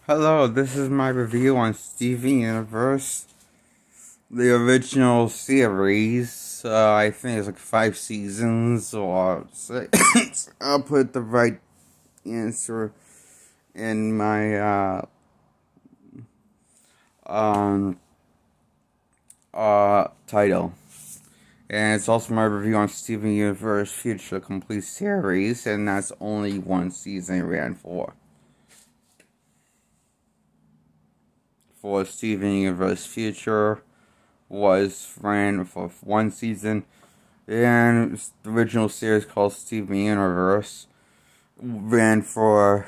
Hello, this is my review on Steven Universe, the original series. I think it's like 5 seasons or 6. I'll put the right answer in my title. And it's also my review on Steven Universe Future Complete Series, and that's only one season it ran for. For Steven Universe Future ran for one season, and the original series called Steven Universe ran for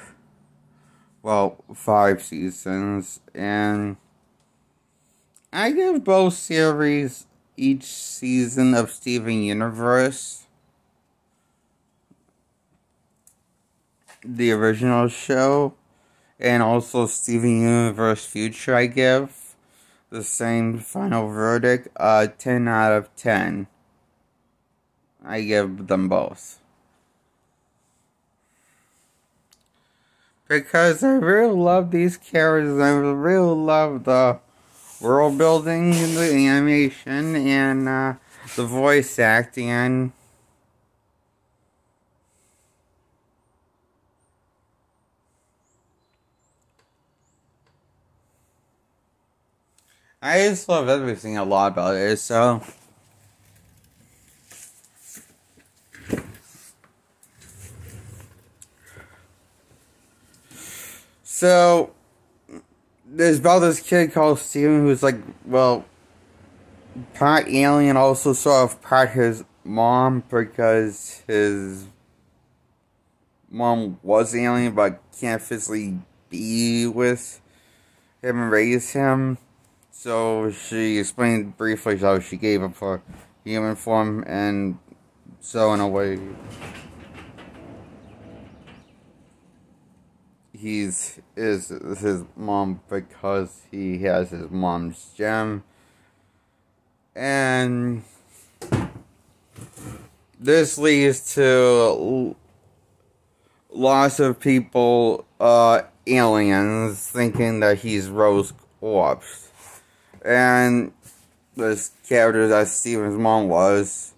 5 seasons, and I give both series each season of Steven Universe, the original show, and also Steven Universe Future, I give the same final verdict, 10 out of 10. I give them both. Because I really love these characters, I really love the world building, the animation, and the voice acting, and I just love everything a lot about it, so there's about this kid called Steven who's like, part alien, also sort of part his mom, because his mom was alien but can't physically be with him and raise him. So she explained briefly how she gave up her human form, and so in a way is his mom because he has his mom's gem. And this leads to lots of people, aliens, thinking that he's Rose Corpse. And this character that Steven's mom was,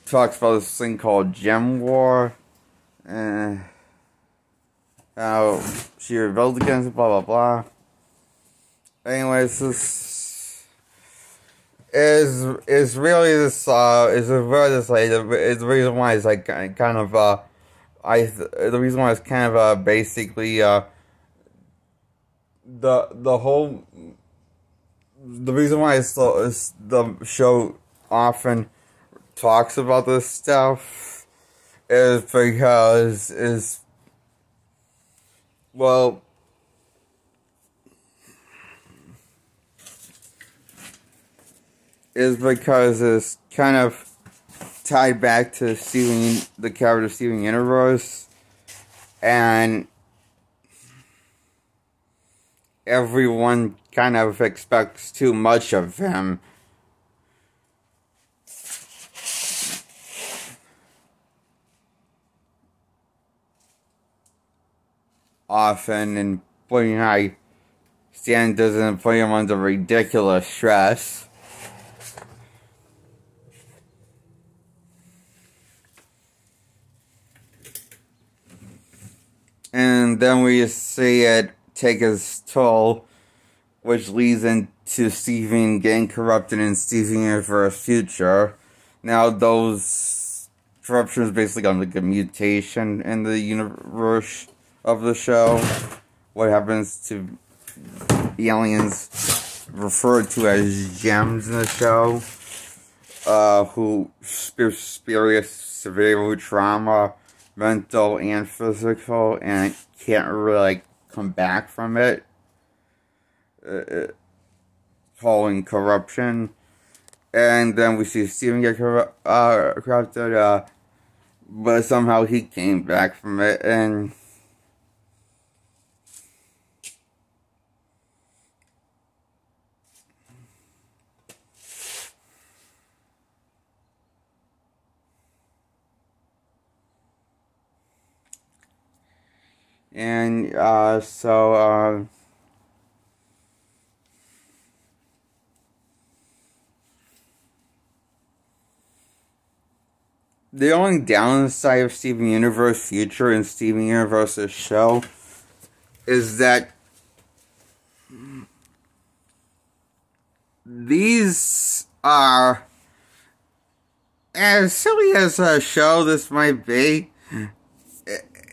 talks about this thing called Gem War, and how she rebelled against it, blah blah blah. Anyways, this is really this the reason why it's like kind of the reason why it's kind of basically the reason why the show often talks about this stuff is because is because it's kind of tied back to the character Steven Universe, and everyone kind of expects too much of him. Often, and putting high standards and putting him under ridiculous stress. And then we see it take its toll, which leads into Steven getting corrupted in Steven Universe Future. Now, those corruptions basically got like a mutation in the universe of the show. What happens to aliens referred to as gems in the show, who experience severe trauma, mental and physical, and can't really come back from it, calling corruption. And then we see Steven get corrupted, but somehow he came back from it, and And, the only downside of Steven Universe Future and Steven Universe's show is that these are, as silly as a show this might be,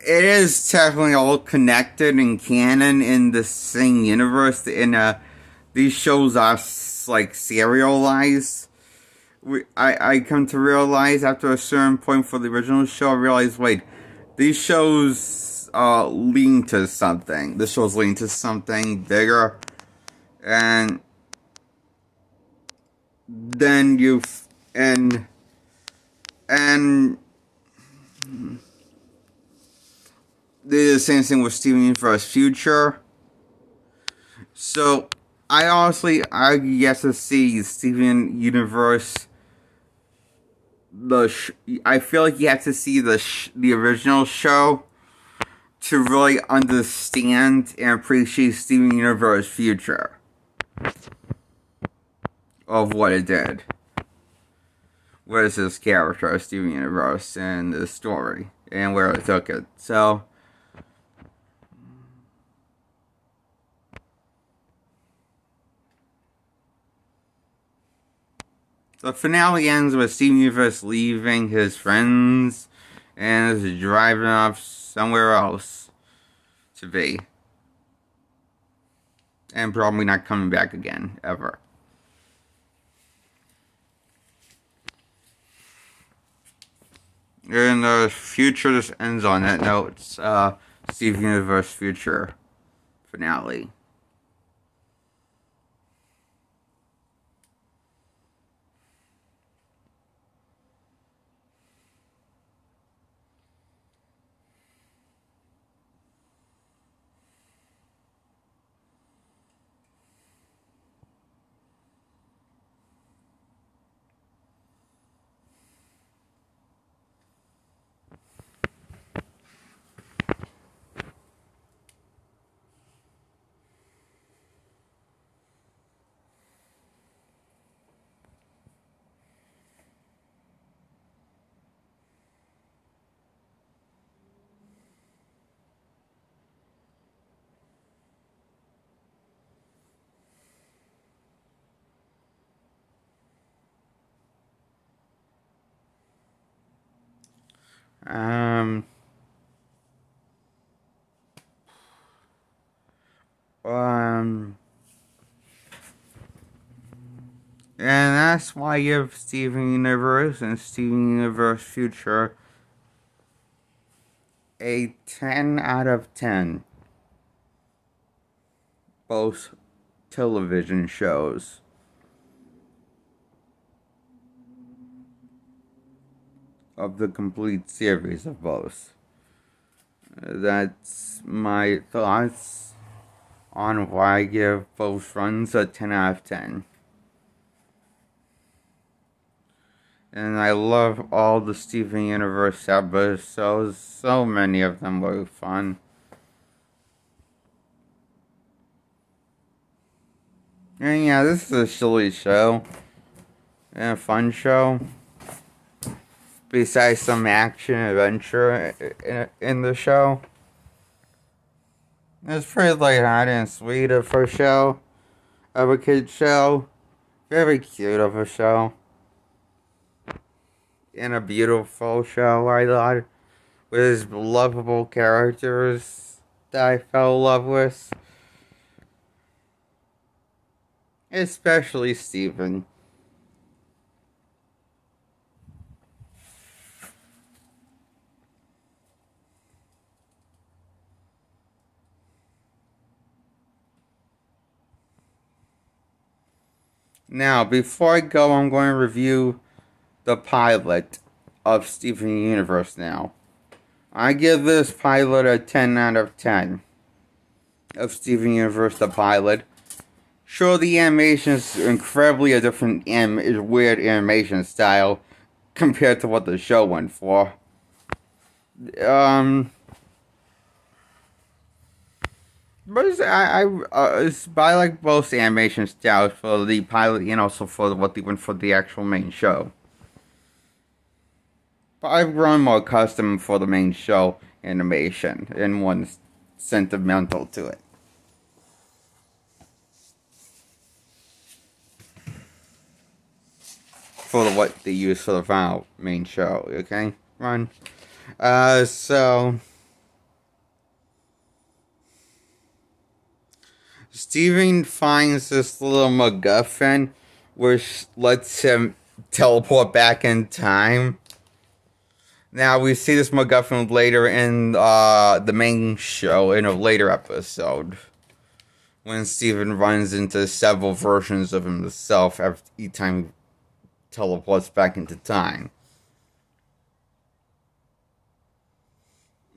it is technically all connected in canon in the same universe. These shows are like serialized. I come to realize after a certain point for the original show, I realized, wait, these shows lean to something. The shows lean to something bigger, and then they did the same thing with Steven Universe Future. So I get to see Steven Universe. I feel like you have to see the original show to really understand and appreciate Steven Universe Future of what it did. What is this character of Steven Universe and the story and where it took it. So the finale ends with Steven Universe leaving his friends and is driving off somewhere else to be. And probably not coming back again, ever. And the future just ends on that note. It's Steven Universe Future finale. And that's why I give Steven Universe and Steven Universe Future a 10 out of 10. Both television shows. Of the complete series of both. That's my thoughts on why I give both runs a 10 out of 10. And I love all the Steven Universe episodes. So many of them were fun. And yeah, this is a silly show. And a fun show. Besides some action adventure in the show. It's pretty lighthearted and sweet of a show. Of a kid's show. Very cute of a show. And a beautiful show, I thought. With his lovable characters that I fell in love with. Especially Steven. Now, before I go, I'm going to review the pilot of Steven Universe now. I give this pilot a 10 out of 10 of Steven Universe, the pilot. Sure, the animation is incredibly a different weird animation style compared to what the show went for. But I like both animation styles for the pilot and also for what they went for the actual main show. But I've grown more accustomed for the main show animation and one sentimental to it. For what they use for the final main show, okay? Run. So Steven finds this little MacGuffin which lets him teleport back in time. Now, we see this MacGuffin later in the main show, in a later episode, when Steven runs into several versions of himself each time he teleports back into time.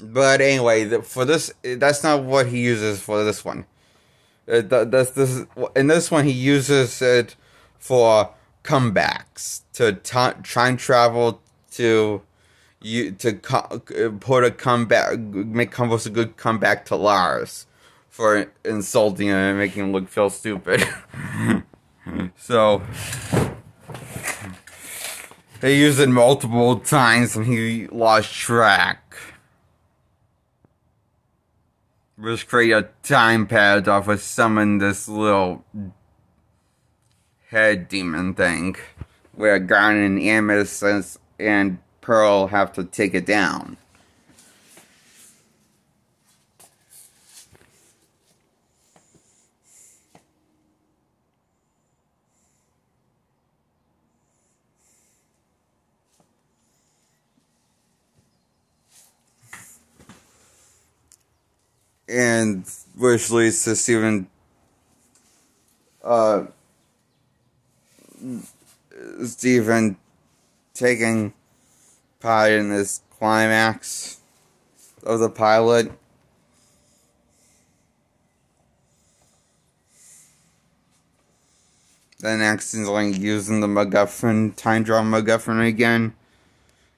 But anyway, for this, that's not what he uses for this one. In this one, he uses it for comebacks, to time travel to put a comeback, make almost a good comeback to Lars for insulting him and making him feel stupid. So they used it multiple times and he lost track. Just create a time paradox to summon this little head demon thing, where Garnet and Amethyst and Pearl have to take it down. And which leads to Steven taking part in this climax of the pilot. Then accidentally using the MacGuffin, time travel MacGuffin again,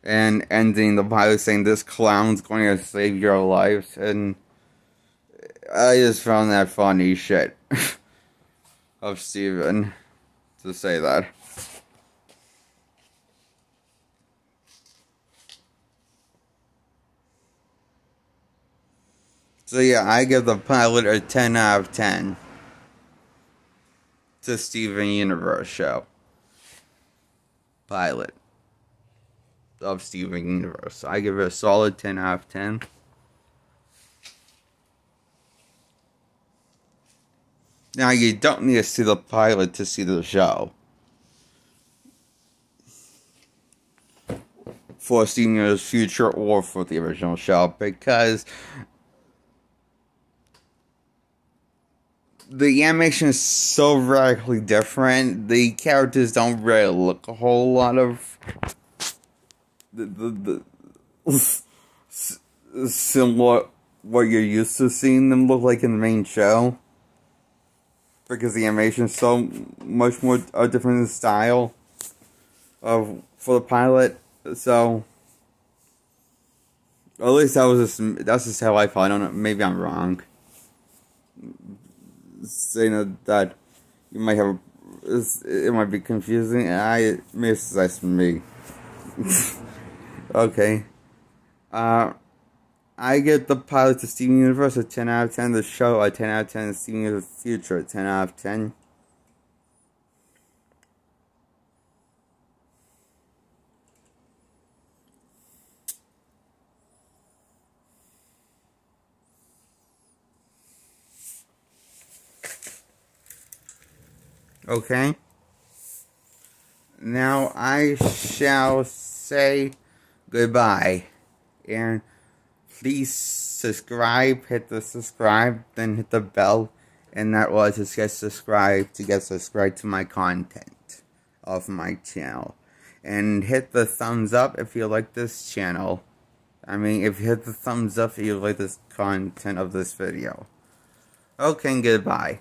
and ending the pilot saying this clown's going to save your lives. And I just found that funny shit of Steven to say that. So yeah, I give the pilot a 10 out of 10 to Steven Universe show. Pilot of Steven Universe. I give it a solid 10 out of 10. Now, you don't need to see the pilot to see the show. For Steven Universe Future or for the original show, because the animation is so radically different. The characters don't really look a whole lot of the similar what you're used to seeing them look like in the main show, because the animation is so much more different in style for the pilot. So at least that's just how I felt. I don't know, maybe I'm wrong. Saying that you might have, it might be confusing. Maybe it's just me. Okay. I get the pilot to Steven Universe a 10 out of 10. The show a 10 out of 10. Steven Universe Future a 10 out of 10. Okay. Now I shall say goodbye. And please subscribe, hit the subscribe, then hit the bell. And that was to get subscribed to my content of my channel. And hit the thumbs up if you like this channel. I mean, if you hit the thumbs up if you like this content of this video. Okay, goodbye.